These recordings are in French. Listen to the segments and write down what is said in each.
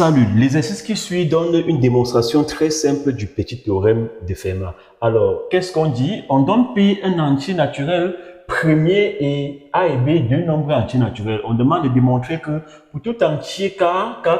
Salut, l'exercice qui suit donne une démonstration très simple du petit théorème de Fermat. Alors, qu'est-ce qu'on dit? On donne P un entier naturel premier et A et B deux nombres entiers naturels. On demande de démontrer que pour tout entier K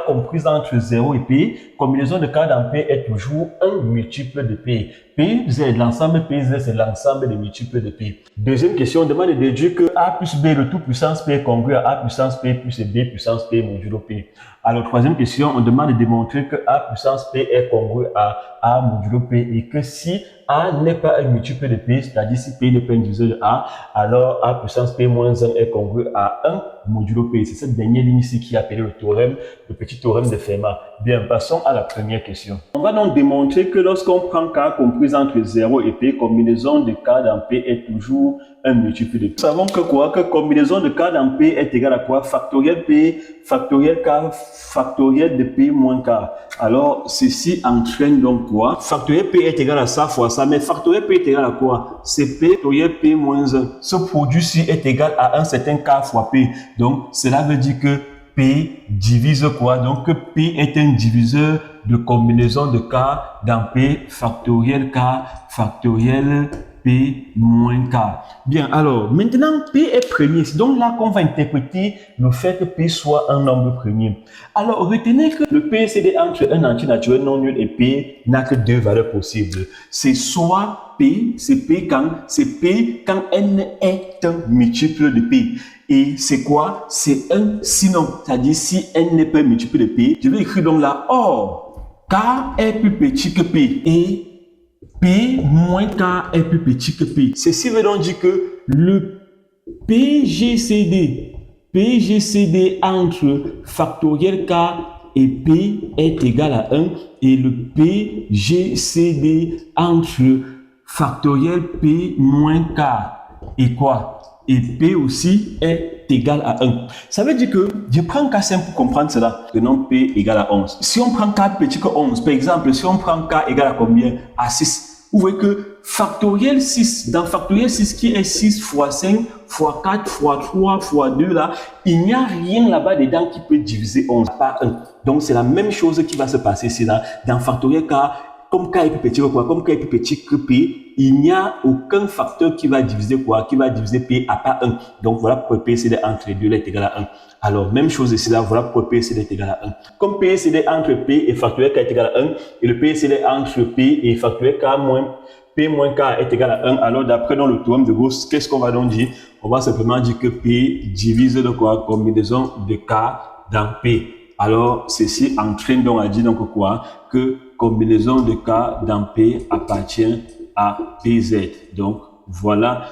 compris entre 0 et P, combinaison de K dans P est toujours un multiple de P. Pz, l'ensemble Pz, c'est l'ensemble des multiples de P. Deuxième question, on demande de déduire que A plus B, le tout puissance P est congru à A puissance P plus B puissance P modulo P. Alors, troisième question, on demande de démontrer que A puissance P est congru à A modulo P et que si A n'est pas un multiple de P, c'est-à-dire si P n'est pas un diviseur de A, alors A puissance P moins 1 est congru à 1 modulo P. C'est cette dernière ligne ici qui est appelée le théorème, le petit théorème de Fermat. Bien, passons à la première question. On va donc démontrer que lorsqu'on prend K compris entre 0 et P, combinaison de K dans P est toujours un multiple de P. Nous savons que quoi? Que combinaison de K dans P est égale à quoi? Factoriel P, factoriel K, factoriel de P moins K. Alors, ceci entraîne donc quoi? Factoriel P est égal à ça fois ça, mais factoriel P est égal à quoi? C'est P factoriel P moins 1. Ce produit-ci est égal à un certain K fois P. Donc, cela veut dire que P divise quoi? Donc, P est un diviseur de combinaison de K dans P factoriel K factoriel P moins K. Bien, alors, maintenant, P est premier. C'est donc là qu'on va interpréter le fait que P soit un nombre premier. Alors, retenez que le PCD entre un entier naturel non nul et P n'a que deux valeurs possibles. C'est soit P, c'est P quand N est un multiple de P. Et c'est quoi? C'est un sinon. C'est-à-dire, si N n'est pas un multiple de P, je vais écrire donc là, or, K est plus petit que P. Et P moins K est plus petit que P. Ceci veut donc dire que le PGCD entre factoriel K et P est égal à 1 et le PGCD entre factoriel P moins K et quoi? Et P aussi est égal à 1. Ça veut dire que je prends K simple pour comprendre cela. Prenons P égale à 11. Si on prend K petit que 11, par exemple, si on prend K égale à combien? À 6. Vous voyez que factoriel 6, dans factoriel 6 qui est 6 fois 5 fois 4 fois 3 fois 2 là, il n'y a rien là-bas dedans qui peut diviser 11 par 1. Donc c'est la même chose qui va se passer ici là. Dans factoriel K, comme K est plus petit que quoi? Comme K est plus petit que P, il n'y a aucun facteur qui va diviser quoi? Qui va diviser P à part 1. Donc voilà pourquoi PCD entre les deux est égal à 1. Alors, même chose ici là, voilà pourquoi PCD est égal à 1. Comme PCD entre P et factoriel K est égal à 1, et le PCD entre P et factoriel K moins P moins K est égal à 1, alors d'après dans le théorème de Gauss, qu'est-ce qu'on va donc dire? On va simplement dire que P divise de quoi? Combinaison de K dans P. Alors, ceci entraîne donc à dire donc quoi? Que combinaison de K dans P appartient à PZ. Donc, voilà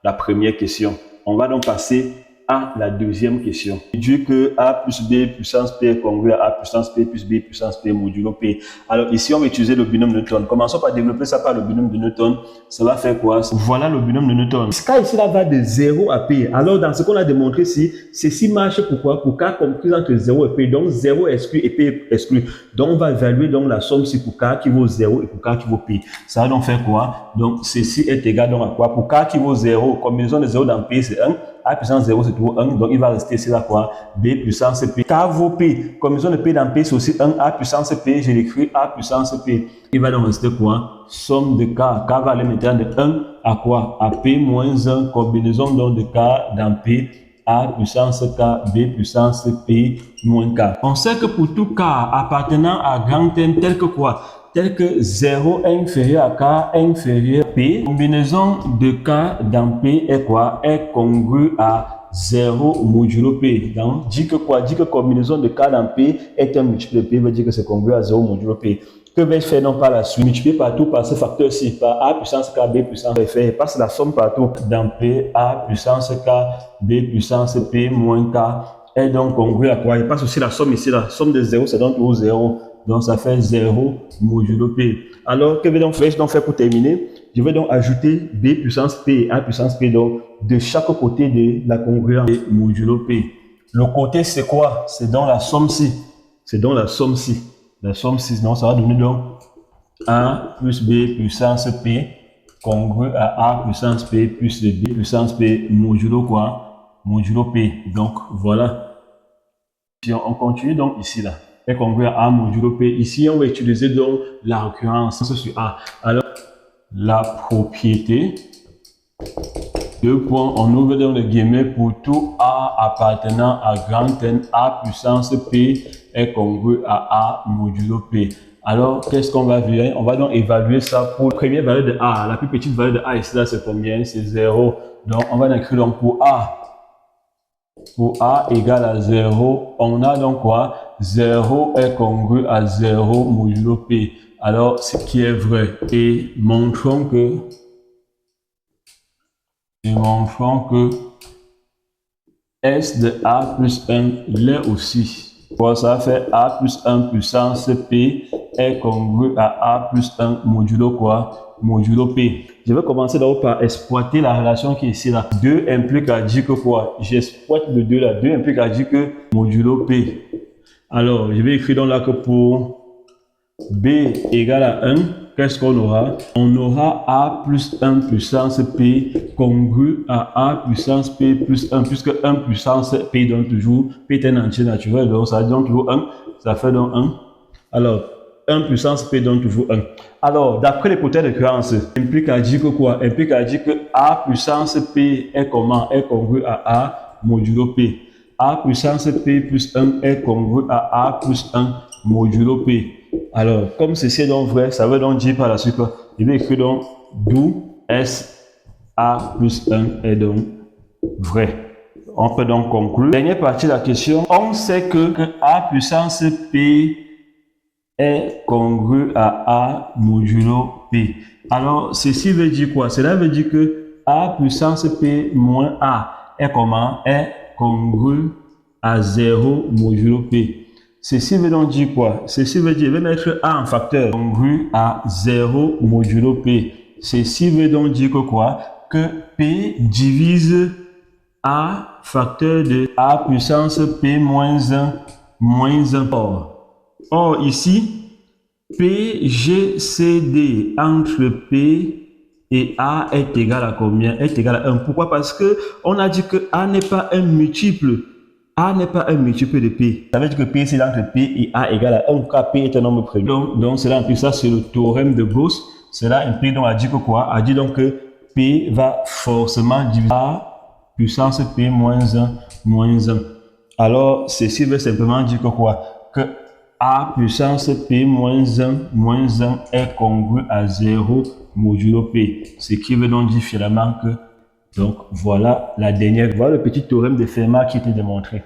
la première question. On va donc passer à la deuxième question. Dit que A plus B puissance P est congru à A puissance P plus B puissance P modulo P. Alors ici, on va utiliser le binôme de Newton. Commençons par développer ça par le binôme de Newton. Ça va faire quoi? Voilà le binôme de Newton. Ce cas ici là va de 0 à P. Alors dans ce qu'on a démontré ici, ceci marche pourquoi? Pour K compris entre 0 et P. Donc 0 exclu et P exclu. Donc on va évaluer donc la somme ici pour K qui vaut 0 et pour K qui vaut P. Ça va donc faire quoi? Donc ceci est égal donc à quoi? Pour K qui vaut 0, combinaison de 0 dans P c'est 1. A puissance 0 c'est toujours 1, donc il va rester ici là quoi? B puissance P. K vaut P. Combinaison de P dans P c'est aussi 1. A puissance P, je l'écris A puissance P. Il va donc rester quoi? Somme de K. K va aller maintenant de 1 à quoi? À P moins 1. Combinaison donc de K dans P. A puissance K, B puissance P moins K. On sait que pour tout K appartenant à grand M tel que quoi? Tel que 0 est inférieur à K est inférieur à P. Combinaison de K dans P est quoi? Est congrue à 0 modulo P. Donc, dit que quoi? Dit que combinaison de K dans P est un multiple de P, veut dire que c'est congru à 0 modulo P. Que vais-je faire donc par la suite? Multiplier partout par ce facteur-ci, par A puissance K, B puissance P. Faire passe la somme partout dans P, A puissance K, B puissance P moins K est donc congru à quoi? Il passe aussi la somme ici, la somme de 0, c'est donc toujours 0. Donc, ça fait 0 modulo P. Alors, que vais-je donc faire pour terminer? Je vais donc ajouter B puissance P et A puissance P donc de chaque côté de la congruence P modulo P. Le côté, c'est quoi? C'est dans la somme-ci. C'est dans la somme-ci. La somme-ci, donc ça va donner donc A plus B puissance P congru à A puissance P plus B puissance P modulo quoi? Modulo P. Donc, voilà. On continue donc ici là. est congru à A modulo P. Ici, on va utiliser donc la récurrence sur A. Alors, la propriété, deux points, on ouvre donc les guillemets pour tout A appartenant à grand N, A puissance P est congru à A modulo P. Alors, qu'est-ce qu'on va faire? On va donc évaluer ça pour la première valeur de A. La plus petite valeur de A ici, là, c'est combien? C'est 0. Donc, on va l'écrire donc pour A. Pour A égale à 0, on a donc quoi? 0 est congru à 0 modulo P. Alors, ce qui est vrai. Et montrons que S de A plus 1 l'est aussi. Ça fait A plus 1 puissance P est congru à A plus 1 modulo quoi? Modulo P. Je vais commencer d'abord par exploiter la relation qui est ici là. 2 implique à dire que quoi? J'exploite le 2 là. 2 implique à dire que modulo P. Alors, je vais écrire donc là que pour B égale à 1, qu'est-ce qu'on aura? On aura A plus 1 puissance P congru à A puissance P plus 1, puisque 1 puissance P donne toujours, P est un entier naturel, donc ça donne toujours 1, ça fait donc 1. Alors, 1 puissance P donne toujours 1. Alors, d'après l'hypothèse de récurrence, implique à dire que quoi? Implique à dire que A puissance P est comment? Est congru à A modulo P. A puissance P plus 1 est congru à A plus 1 modulo P. Alors, comme ceci est donc vrai, ça veut donc dire par la suite que je vais écrire donc d'où S A plus 1 est donc vrai. On peut donc conclure. Dernière partie de la question, on sait que A puissance P est congru à A modulo P. Alors, ceci veut dire quoi? Cela veut dire que A puissance P moins A est comment? Est congru à 0 modulo P. Ceci veut donc dire quoi? Ceci veut dire, je vais mettre A en facteur congru à 0 modulo P. Ceci veut donc dire que quoi? Que P divise A facteur de A puissance P moins 1 moins 1. Or ici, PGCD entre P et A est égal à combien? Est égal à 1. Pourquoi? Parce que on a dit que A n'est pas un multiple. A n'est pas un multiple de P. Ça veut dire que P c'est entre P et A égale à 1, car P est un nombre prévu. Donc cela implique ça, c'est le théorème de Gauss. Cela implique donc à dire que quoi? À dire donc que P va forcément diviser A puissance P moins 1 moins 1. Alors ceci veut simplement dire que quoi? Que A puissance P moins 1 est congru à 0 modulo P. Ce qui veut donc dire finalement que donc, voilà la dernière, voilà le petit théorème de Fermat qui était démontré.